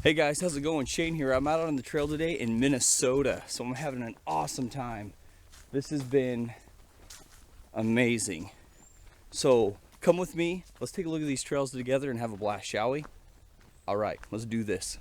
Hey guys, how's it going? Shane here. I'm out on the trail today in Minnesota, so I'm having an awesome time. This has been amazing. So come with me. Let's take a look at these trails together and have a blast, shall we? All right, let's do this.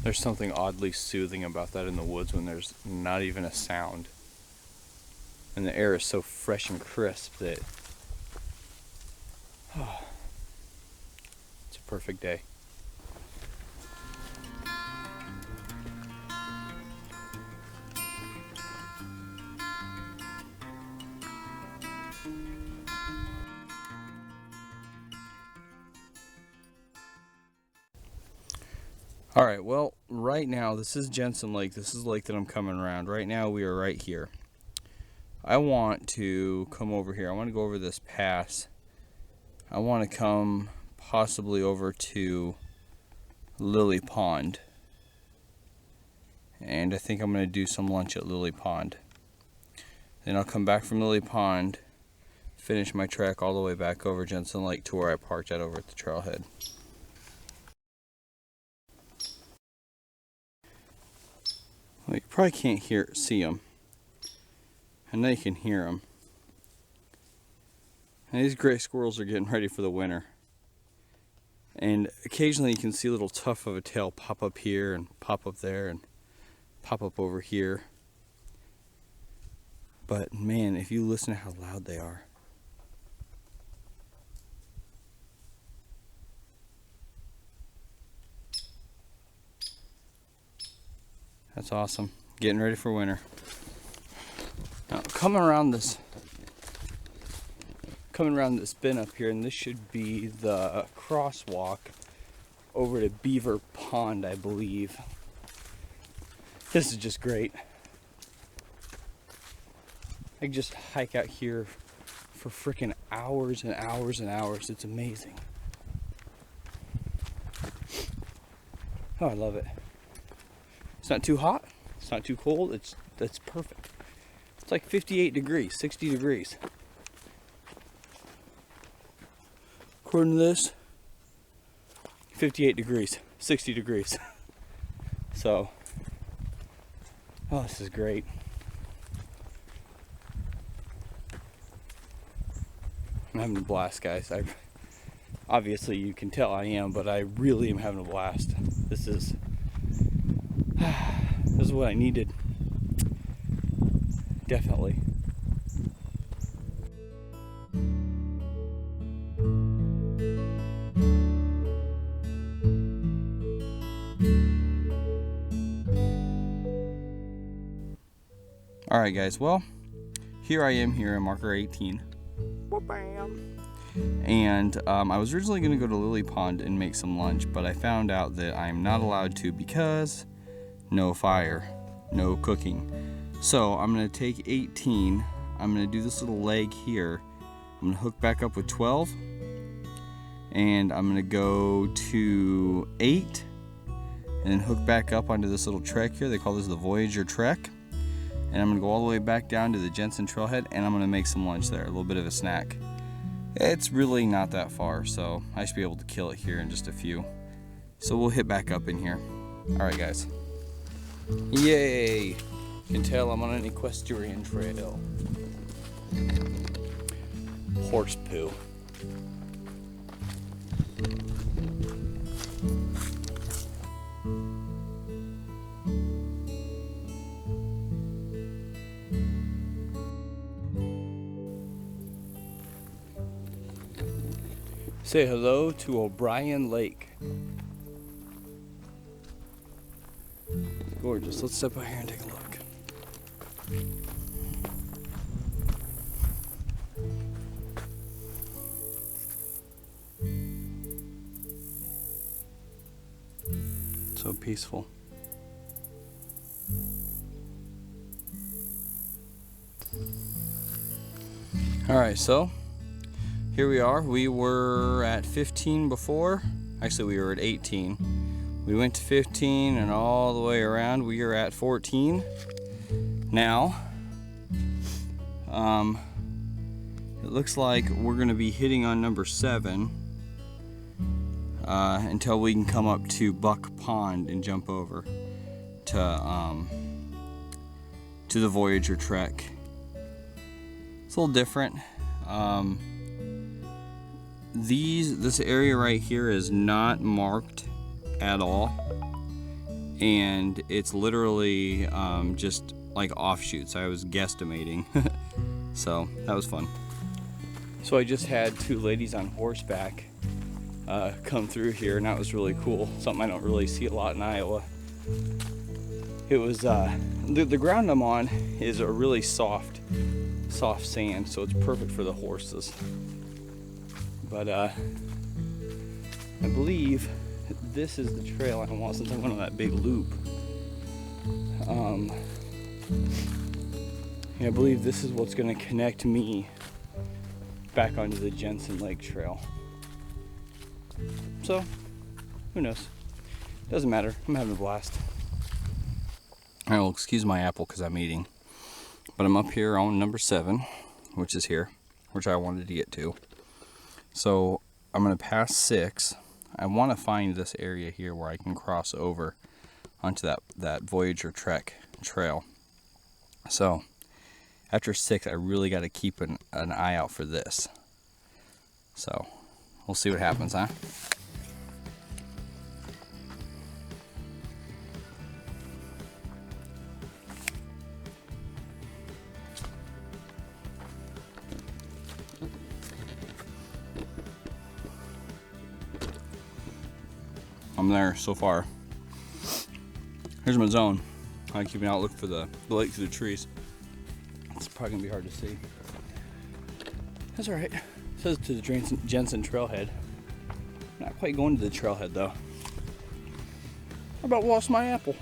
There's something oddly soothing about that in the woods when there's not even a sound. And the air is so fresh and crisp that it's a perfect day. All right, well, right now, this is Jensen Lake. This is the lake that I'm coming around. Right now, we are right here. I want to come over here. I want to go over this pass. I want to come possibly over to Lily Pond. And I think I'm going to do some lunch at Lily Pond. Then I'll come back from Lily Pond, finish my trek all the way back over Jensen Lake to where I parked at over at the trailhead. Well, you probably can't see them. I know you can hear them. And these gray squirrels are getting ready for the winter. And occasionally you can see a little tuft of a tail pop up here and pop up there and pop up over here. But man, if you listen to how loud they are. That's awesome. Getting ready for winter. Now, coming around this bend up here, and this should be the crosswalk over to Beaver Pond, I believe. This is just great. I can just hike out here for freaking hours and hours and hours. It's amazing. Oh, I love it. It's not too hot, it's not too cold, that's perfect. It's like 58 degrees, 60 degrees. According to this, 58 degrees, 60 degrees. So, oh, this is great. I'm having a blast, guys. Obviously you can tell I am, but I really am having a blast. This is what I needed. Definitely. Alright guys, well, here I am here in marker 18. And I was originally going to go to Lily Pond and make some lunch, but I found out that I'm not allowed to because no fire, no cooking. So I'm going to take 18 I'm going to do this little leg here. I'm going to hook back up with 12, and I'm going to go to 8, and then hook back up onto this little trek here. They call this the Voyager Trek. And I'm going to go all the way back down to the Jensen Trailhead, and I'm going to make some lunch there, a little bit of a snack. It's really not that far, so I should be able to kill it here in just a few. So we'll hit back up in here. Alright guys. Yay! You can tell I'm on an equestrian trail. Horse poo. Say hello to O'Brien Lake. Gorgeous. Let's step out here and take a look. So peaceful. All right, so here we are. We were at 15 before. Actually, we were at 18. We went to 15 and all the way around. We are at 14 now. It looks like we're going to be hitting on number 7 until we can come up to Buck Pond and jump over to the Voyager Trek. It's a little different. This area right here is not marked at all, and it's literally just like offshoots. I was guesstimating. So that was fun. So I just had 2 ladies on horseback come through here, and that was really cool. Something I don't really see a lot in Iowa. It was the ground I'm on is a really soft sand, so it's perfect for the horses. But I believe this is the trail I want, since I went on that big loop. I believe this is what's going to connect me back onto the Jensen Lake Trail. So, who knows? Doesn't matter. I'm having a blast. Alright, well, excuse my apple because I'm eating. But I'm up here on number 7, which is here, which I wanted to get to. So I'm going to pass 6. I want to find this area here where I can cross over onto that Voyager Trek trail. So after 6, I really got to keep an eye out for this. So we'll see what happens, huh? I'm there so far. Here's my zone. I keep an outlook for the lake through the trees. It's probably gonna be hard to see. That's all right. It says to the Jensen Trailhead. Not quite going to the trailhead though. I about lost my apple.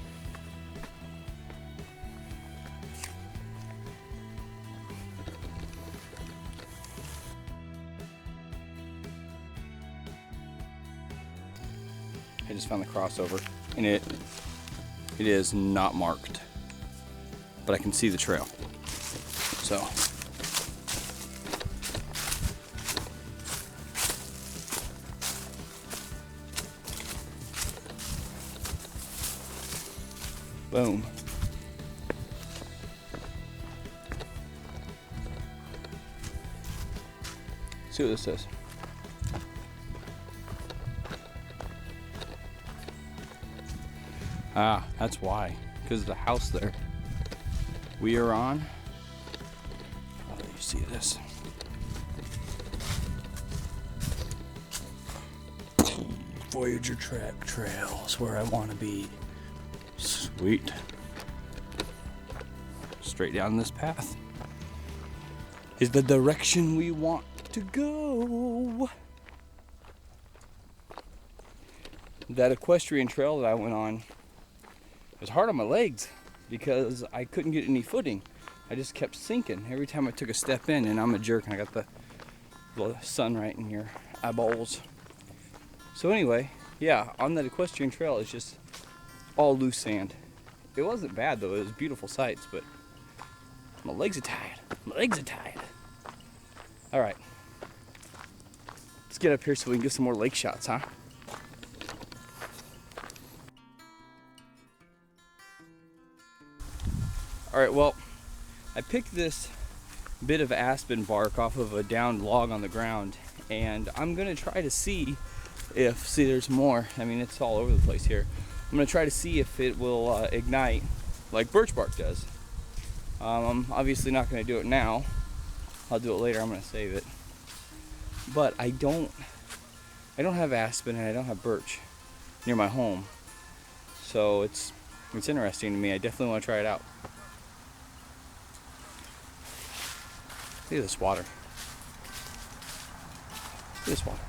I just found the crossover, and it is not marked, but I can see the trail. So boom. See what this says. Ah, that's why. Because of the house there. We are on. I'll let you see this. Voyager Trek Trail is where I want to be. Sweet. Straight down this path is the direction we want to go. That equestrian trail that I went on, it was hard on my legs because I couldn't get any footing. I just kept sinking every time I took a step in, and I'm a jerk and I got the sun right in your eyeballs. So anyway, yeah, on that equestrian trail it's just all loose sand. It wasn't bad though, it was beautiful sights, but my legs are tired. My legs are tired. Alright. Let's get up here so we can get some more lake shots, huh? Alright, well, I picked this bit of aspen bark off of a downed log on the ground, and I'm gonna try to see if, there's more. I mean, it's all over the place here. I'm gonna try to see if it will ignite like birch bark does. I'm obviously not gonna do it now. I'll do it later. I'm gonna save it. But I don't have aspen and I don't have birch near my home, so it's interesting to me. I definitely want to try it out. Look at this water. Look at this water.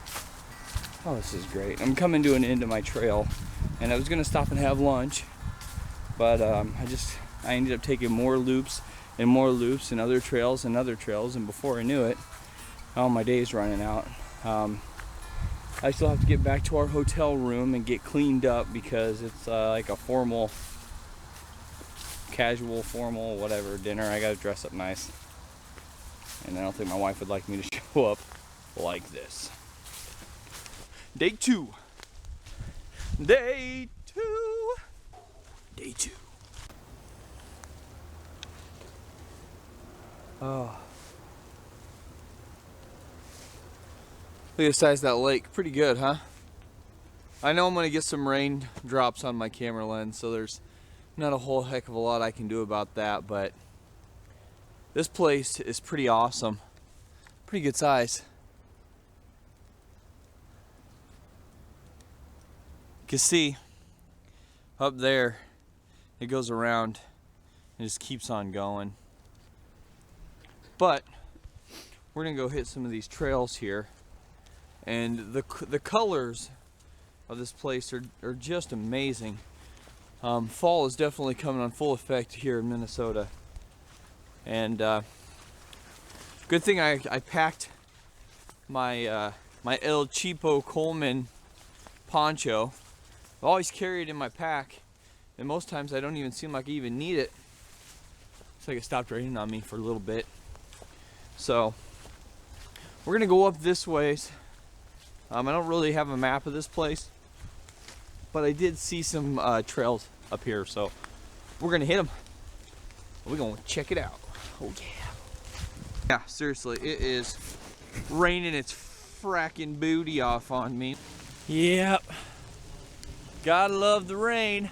Oh, this is great. I'm coming to an end of my trail, and I was gonna stop and have lunch, but I ended up taking more loops and more loops and other trails, and before I knew it, oh, my day's running out. I still have to get back to our hotel room and get cleaned up because it's like a casual, formal, whatever dinner. I gotta dress up nice, and I don't think my wife would like me to show up like this. Day two. Day two. Day two. Oh. Look at the size of that lake. Pretty good, huh? I know I'm going to get some rain drops on my camera lens, so there's not a whole heck of a lot I can do about that, but this place is pretty awesome. Pretty good size. You can see up there, it goes around and just keeps on going. But we're gonna go hit some of these trails here, and the colors of this place are just amazing. Fall is definitely coming on full effect here in Minnesota, and good thing I packed my my El Cheapo Coleman poncho. I always carry it in my pack, and most times I don't even seem like I even need it. It's like it stopped raining on me for a little bit. So we're gonna go up this ways. I don't really have a map of this place, but I did see some trails up here, so we're gonna hit them. We're gonna check it out. Oh yeah. Yeah, seriously, it is raining its fracking booty off on me. Yep. Gotta love the rain.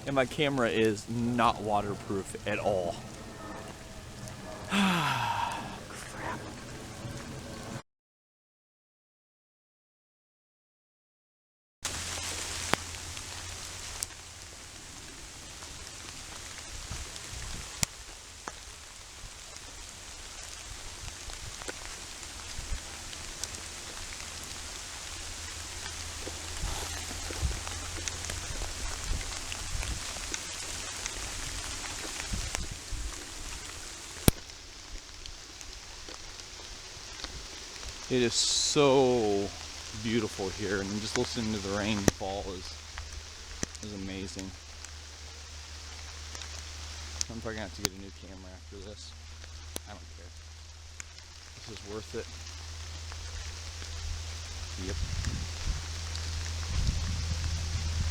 And my camera is not waterproof at all. Crap. It is so beautiful here, and just listening to the rain fall is amazing. I'm probably gonna have to get a new camera after this. I don't care. This is worth it. Yep.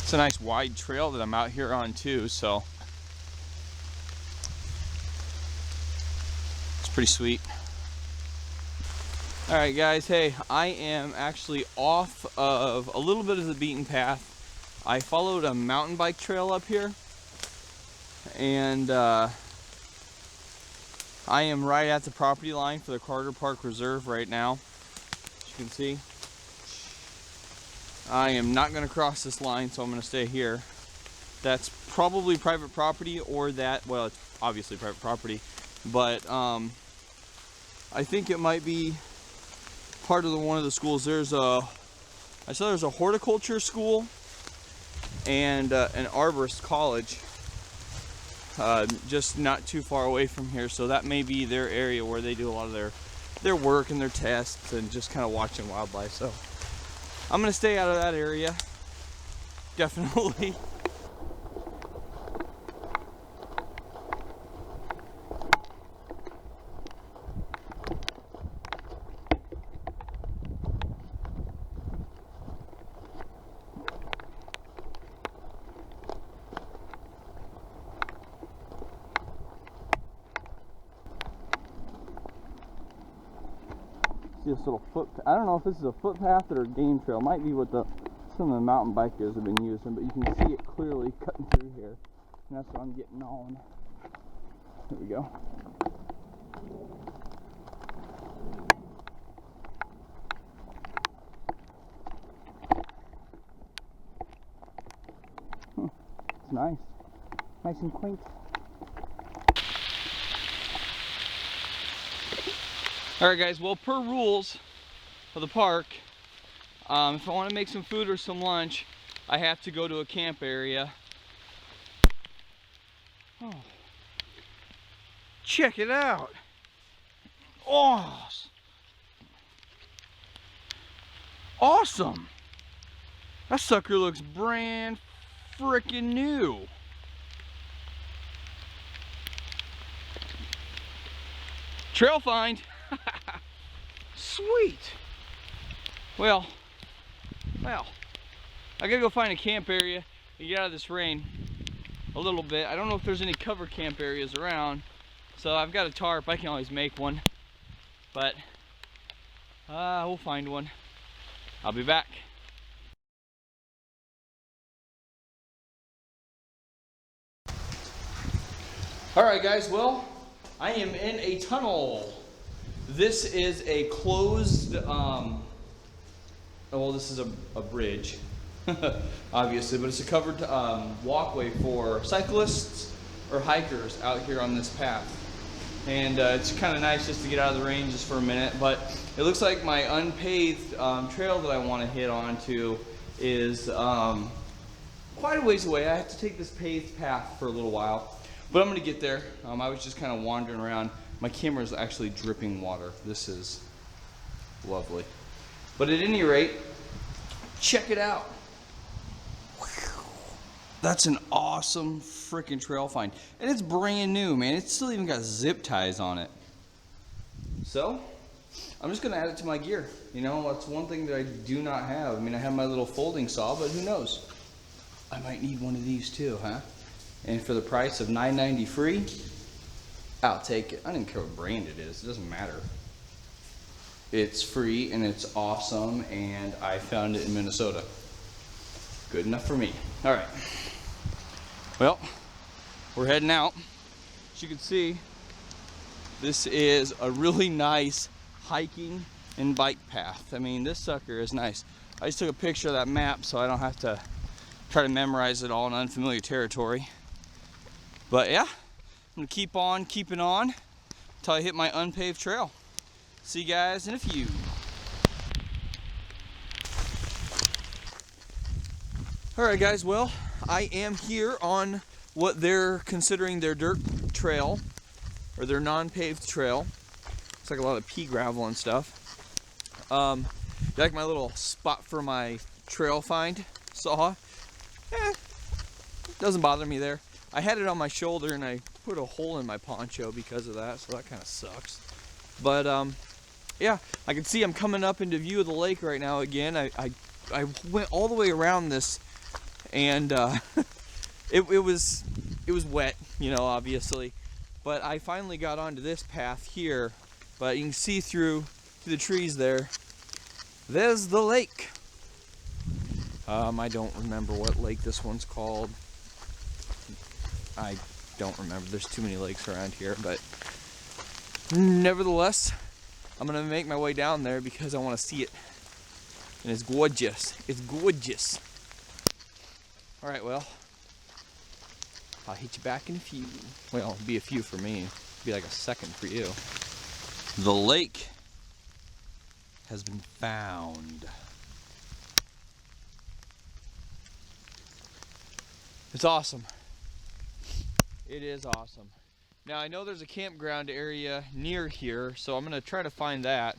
It's a nice wide trail that I'm out here on too, so it's pretty sweet. Alright guys, hey, I am actually off of a little bit of the beaten path. I followed a mountain bike trail up here, and I am right at the property line for the Carter Park Reserve right now. As you can see, I am not going to cross this line, so I'm going to stay here. That's probably private property, or that, well, it's obviously private property, but I think it might be part of one of the schools. I saw there's a horticulture school and an arborist college. just not too far away from here. So that may be their area where they do a lot of their work and their tests and just kind of watching wildlife. So I'm gonna stay out of that area, definitely. This little I don't know if this is a footpath or a game trail. Might be what some of the mountain bikers have been using, but you can see it clearly cutting through here. And that's what I'm getting on. Here we go. It's nice. Nice and quaint. Alright guys, well, per rules of the park, if I want to make some food or some lunch, I have to go to a camp area. Oh. Check it out! Oh, awesome! That sucker looks brand freaking new. Trail find! Sweet. Well, I gotta go find a camp area and get out of this rain a little bit. I don't know if there's any cover camp areas around, so I've got a tarp. I can always make one, but we'll find one. I'll be back. All right, guys. Well, I am in a tunnel. This is a closed, well, this is a bridge, obviously, but it's a covered walkway for cyclists or hikers out here on this path. And it's kind of nice just to get out of the rain just for a minute, but it looks like my unpaved trail that I want to hit onto is quite a ways away. I have to take this paved path for a little while, but I'm going to get there. I was just kind of wandering around. My camera is actually dripping water. This is lovely. But at any rate, check it out. That's an awesome freaking trail find. And it's brand new, man. It's still even got zip ties on it. So, I'm just gonna add it to my gear. You know, that's one thing that I do not have. I mean, I have my little folding saw, but who knows? I might need one of these too, huh? And for the price of $9.90 free, I'll take it. I don't even care what brand it is. It doesn't matter. It's free and it's awesome, and I found it in Minnesota. Good enough for me. All right. Well, we're heading out. As you can see, this is a really nice hiking and bike path. I mean, this sucker is nice. I just took a picture of that map so I don't have to try to memorize it all in unfamiliar territory. But yeah, I'm gonna keep on keeping on until I hit my unpaved trail. See you guys in a few. Alright guys, well, I am here on what they're considering their dirt trail, or their non-paved trail. It's like a lot of pea gravel and stuff. Like my little spot for my trail find saw. Doesn't bother me there. I had it on my shoulder and I put a hole in my poncho because of that, so that kind of sucks. But yeah, I can see I'm coming up into view of the lake right now again. I went all the way around this, and it was wet, you know, obviously. But I finally got onto this path here. But you can see through the trees there. There's the lake. I don't remember what lake this one's called. I don't remember. There's too many lakes around here, but nevertheless, I'm gonna make my way down there because I want to see it, and it's gorgeous. It's gorgeous. All right, well, I'll hit you back in a few. Well, it'll be a few for me. It'll be like a second for you. The lake has been found. It's awesome. It is awesome. Now I know there's a campground area near here, so I'm gonna try to find that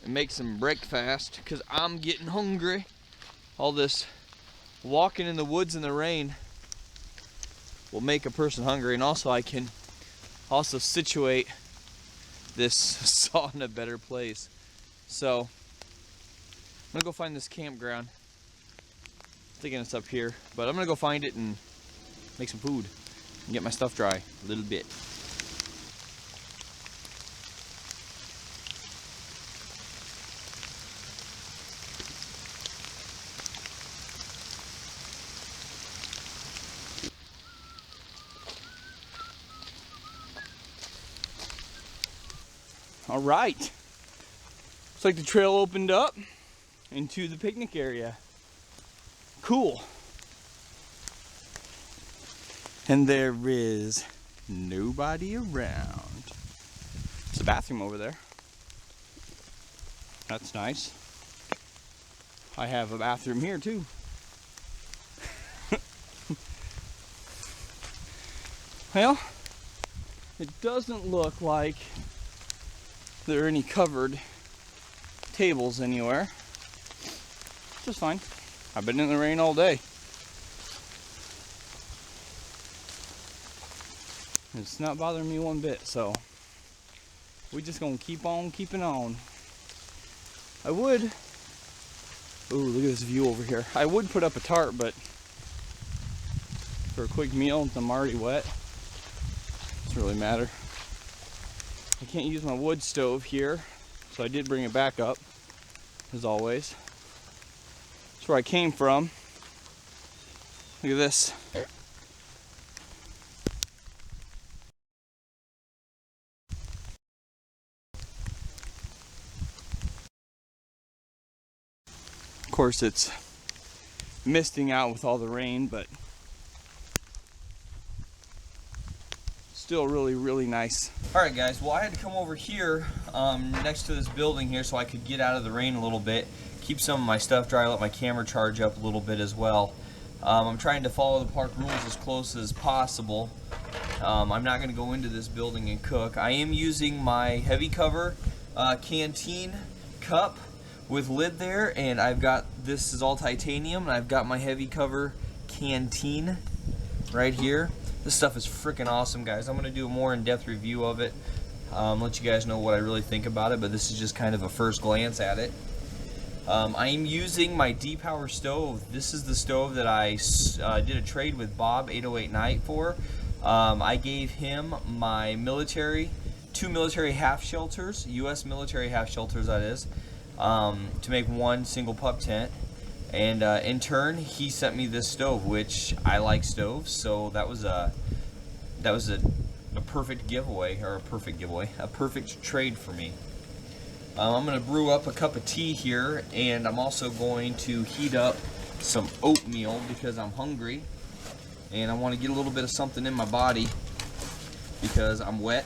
and make some breakfast because I'm getting hungry. All this walking in the woods in the rain will make a person hungry, and also I can also situate this saw in a better place. So I'm gonna go find this campground. I'm thinking it's up here, but I'm gonna go find it and make some food and get my stuff dry a little bit. All right, looks like the trail opened up into the picnic area. Cool. And there is nobody around. There's a bathroom over there. That's nice. I have a bathroom here too. Well, it doesn't look like there are any covered tables anywhere. Which is fine. I've been in the rain all day. It's not bothering me one bit, so we just gonna keep on keeping on. I would, ooh, look at this view over here. I would put up a tarp, but for a quick meal, I'm already wet. Doesn't really matter. I can't use my wood stove here, so I did bring it back up, as always. That's where I came from. Look at this. Of course, it's misting out with all the rain, but still really, really nice. All right, guys, well, I had to come over here next to this building here so I could get out of the rain a little bit, keep some of my stuff dry, let my camera charge up a little bit as well. I'm trying to follow the park rules as close as possible. I'm not going to go into this building and cook. I am using my heavy cover canteen cup with lid there, and I've got, this is all titanium, and I've got my heavy cover canteen right here. This stuff is freaking awesome, guys. I'm going to do a more in-depth review of it, let you guys know what I really think about it, but this is just kind of a first glance at it. I am using my D-Power stove. This is the stove that I did a trade with Bob 808 Night for. I gave him my two military half shelters, U.S. military half shelters that is, to make one single pup tent. And in turn, he sent me this stove, which I like stoves, so that was a perfect giveaway, or a perfect trade for me. I'm going to brew up a cup of tea here, and I'm also going to heat up some oatmeal because I'm hungry, and I want to get a little bit of something in my body because I'm wet,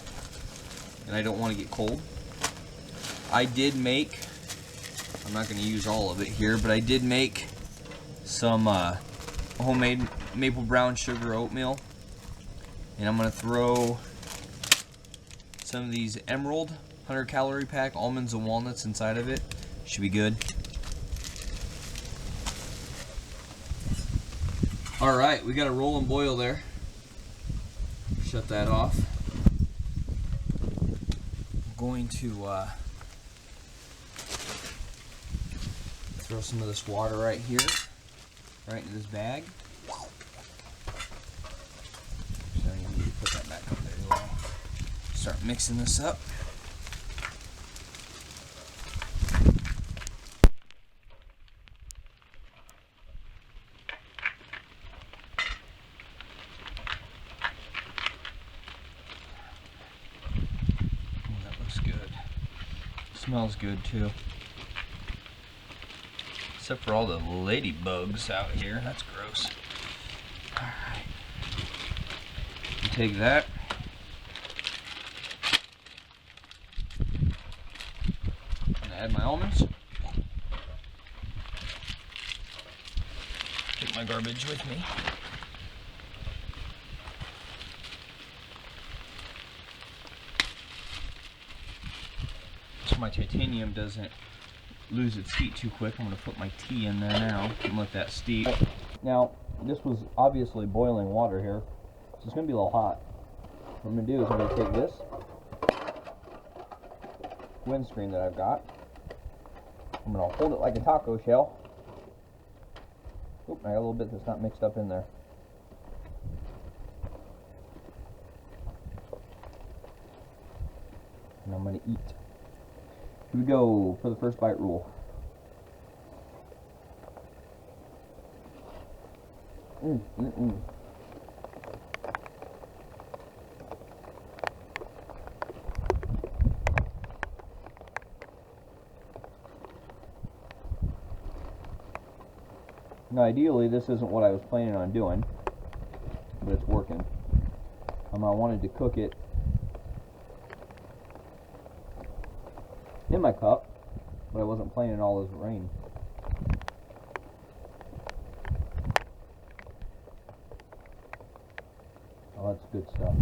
and I don't want to get cold. I did make, I'm not going to use all of it here, but I did make some homemade maple brown sugar oatmeal, and I'm going to throw some of these Emerald 100 calorie pack almonds and walnuts inside of it. Should be good. Alright, we got a roll and boil there. Shut that off. I'm going to throw some of this water right here, right into this bag. So I need to put that back up there while I start mixing this up. Smells good too. Except for all the ladybugs out here. That's gross. Alright. Take that. And add my almonds. Take my garbage with me. my titanium doesn't lose its heat too quick, I'm going to put my tea in there now and let that steep. Now, this was obviously boiling water here, so it's going to be a little hot. What I'm going to do is I'm going to take this windscreen that I've got, I'm going to hold it like a taco shell. Oop, I got a little bit that's not mixed up in there. And I'm going to eat. Here we go for the first bite rule. Now ideally this isn't what I was planning on doing, but it's working. I wanted to cook it in my cup, but I wasn't planning all this rain. Oh, that's good stuff.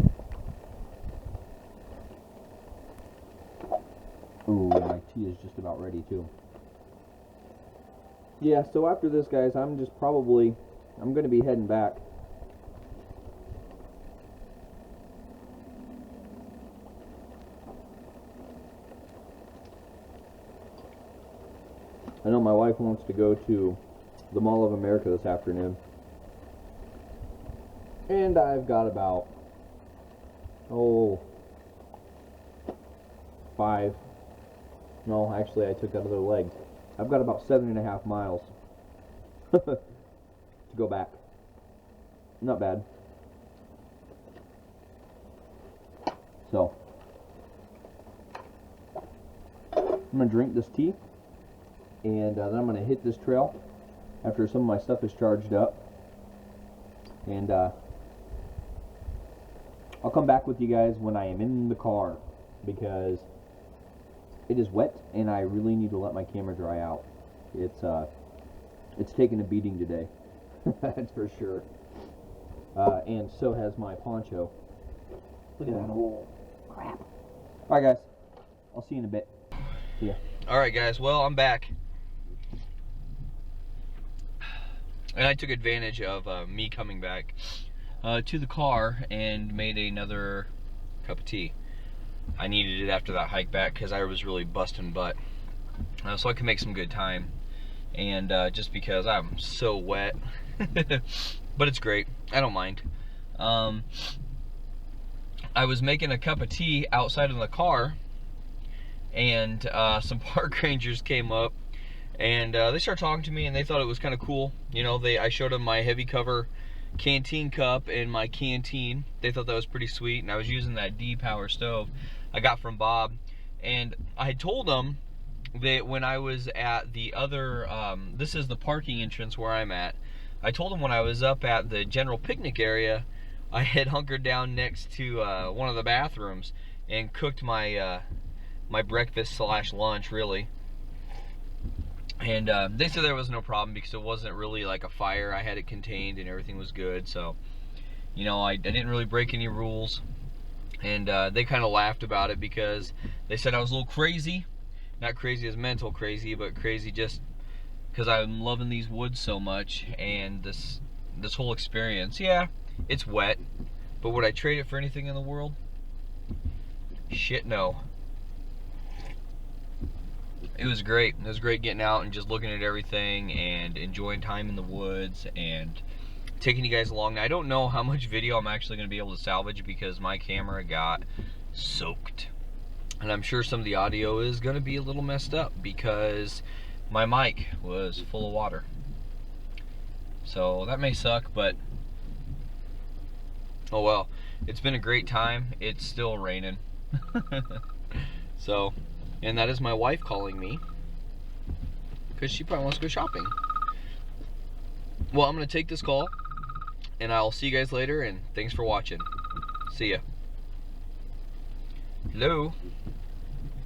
Ooh, my tea is just about ready too. Yeah, so after this, guys, I'm going to be heading back. I know my wife wants to go to the Mall of America this afternoon. And I've got about, 5. No, actually I took another leg. I've got about 7.5 miles to go back. Not bad. So, I'm going to drink this tea, and then I'm going to hit this trail after some of my stuff is charged up. And I'll come back with you guys when I am in the car, because it is wet and I really need to let my camera dry out. It's taken a beating today. That's for sure. And so has my poncho. Look at that hole. Crap. Alright guys, I'll see you in a bit. See ya. Alright guys, well, I'm back. And I took advantage of me coming back to the car and made another cup of tea. I needed it after that hike back because I was really busting butt. So I could make some good time. And just because I'm so wet. But it's great. I don't mind. I was making a cup of tea outside in the car, and some park rangers came up, and they started talking to me, and they thought it was kind of cool. You know, I showed them my heavy cover canteen cup and my canteen. They thought that was pretty sweet, and I was using that D-Power stove I got from Bob. And I had told them that when I was at the other, this is the parking entrance where I'm at, I told them when I was up at the general picnic area, I had hunkered down next to one of the bathrooms and cooked my my breakfast slash lunch, really. And they said there was no problem because it wasn't really like a fire. I had it contained and everything was good. So, you know, I didn't really break any rules. And they kind of laughed about it because they said I was a little crazy. Not crazy as mental crazy, but crazy just because I'm loving these woods so much and this whole experience. Yeah, it's wet, but would I trade it for anything in the world? Shit, no. It was great. It was great getting out and just looking at everything and enjoying time in the woods and taking you guys along. Now, I don't know how much video I'm actually going to be able to salvage because my camera got soaked. And I'm sure some of the audio is going to be a little messed up because my mic was full of water. So that may suck, but oh well. It's been a great time. It's still raining. So, and that is my wife calling me because she probably wants to go shopping. Well, I'm going to take this call and I'll see you guys later, and thanks for watching. See ya. Hello?